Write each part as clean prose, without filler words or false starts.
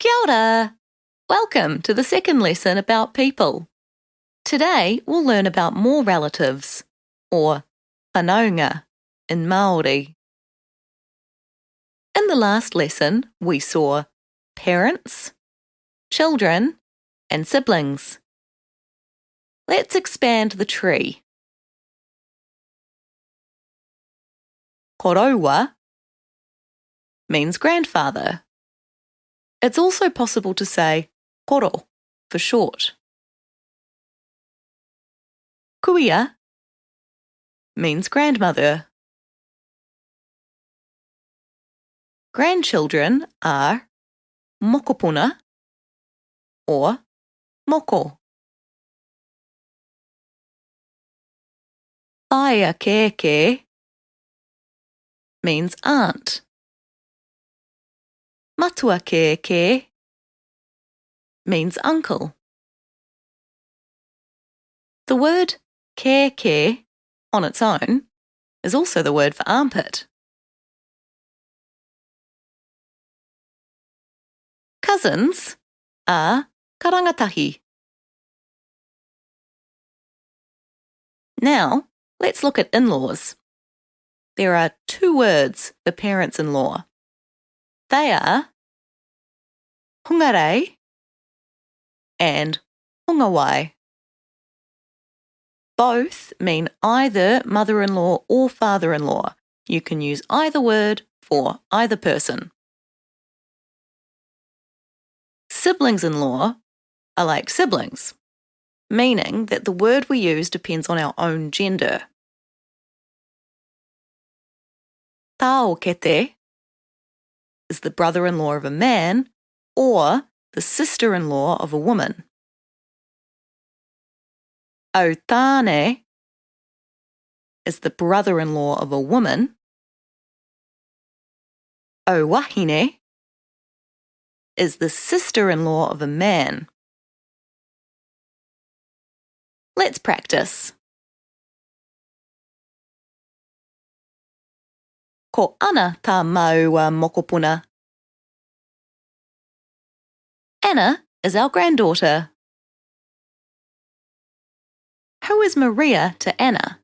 Kia ora! Welcome to the second lesson about people. Today we'll learn about more relatives, or whanaunga in Māori. In the last lesson, we saw parents, children, and siblings. Let's expand the tree. Koroua means grandfather. It's also possible to say koro for short. Kuia means grandmother. Grandchildren are mokopuna or moko. Taia keke means aunt. Matua keke means uncle. The word keke on its own is also the word for armpit. Cousins are karangatahi. Now, let's look at in-laws. There are two words for parents-in-law. They are hungarei and hungawai. Both mean either mother-in-law or father-in-law. You can use either word for either person. Siblings-in-law are like siblings, meaning that the word we use depends on our own gender. Taokete is the brother-in-law of a man or the sister-in-law of a woman. Autane is the brother-in-law of a woman. Owahine is the sister-in-law of a man. Let's practice. Ko ana tā maua mokopuna. Anna is our granddaughter. Who is Maria to Anna?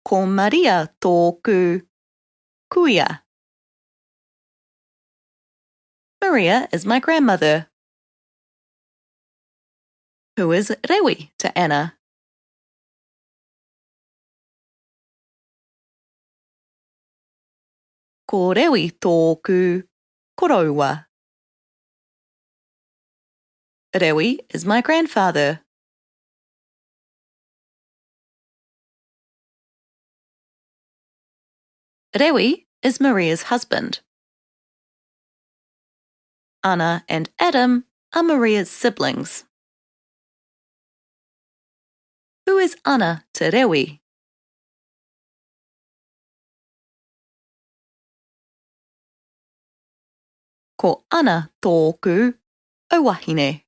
Ko Maria tōku kuia. Maria is my grandmother. Who is Rewi to Anna? Ko Rewi tōku koroua. Rewi is my grandfather. Rewi is Maria's husband. Anna and Adam are Maria's siblings. Who is Anna to Rewi? Ko ana tōku owahine.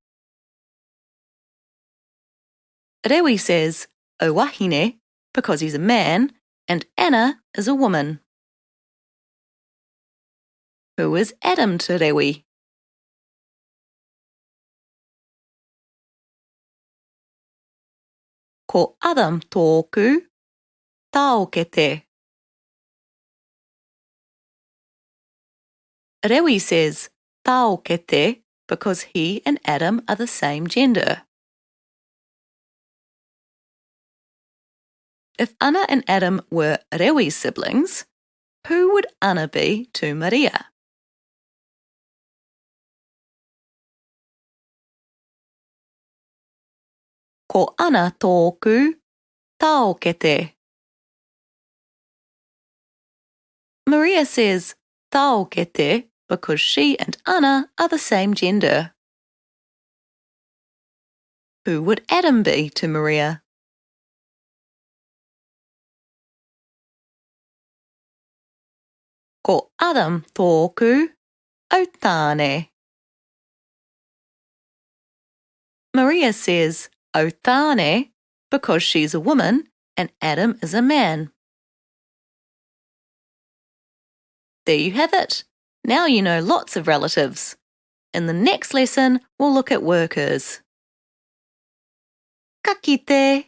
Rewi says owahine because he's a man and Anna is a woman. Who is Adam to Rewi? Ko Adam tōku taokete. Rewi says taokete because he and Adam are the same gender. If Anna and Adam were Rewi's siblings, who would Anna be to Maria? Ko ana tōku taokete. Maria says taokete because she and Anna are the same gender. Who would Adam be to Maria? Ko Adam tōku autane. Maria says autane because she's a woman and Adam is a man. There you have it. Now you know lots of relatives. In the next lesson, we'll look at workers. Ka kite.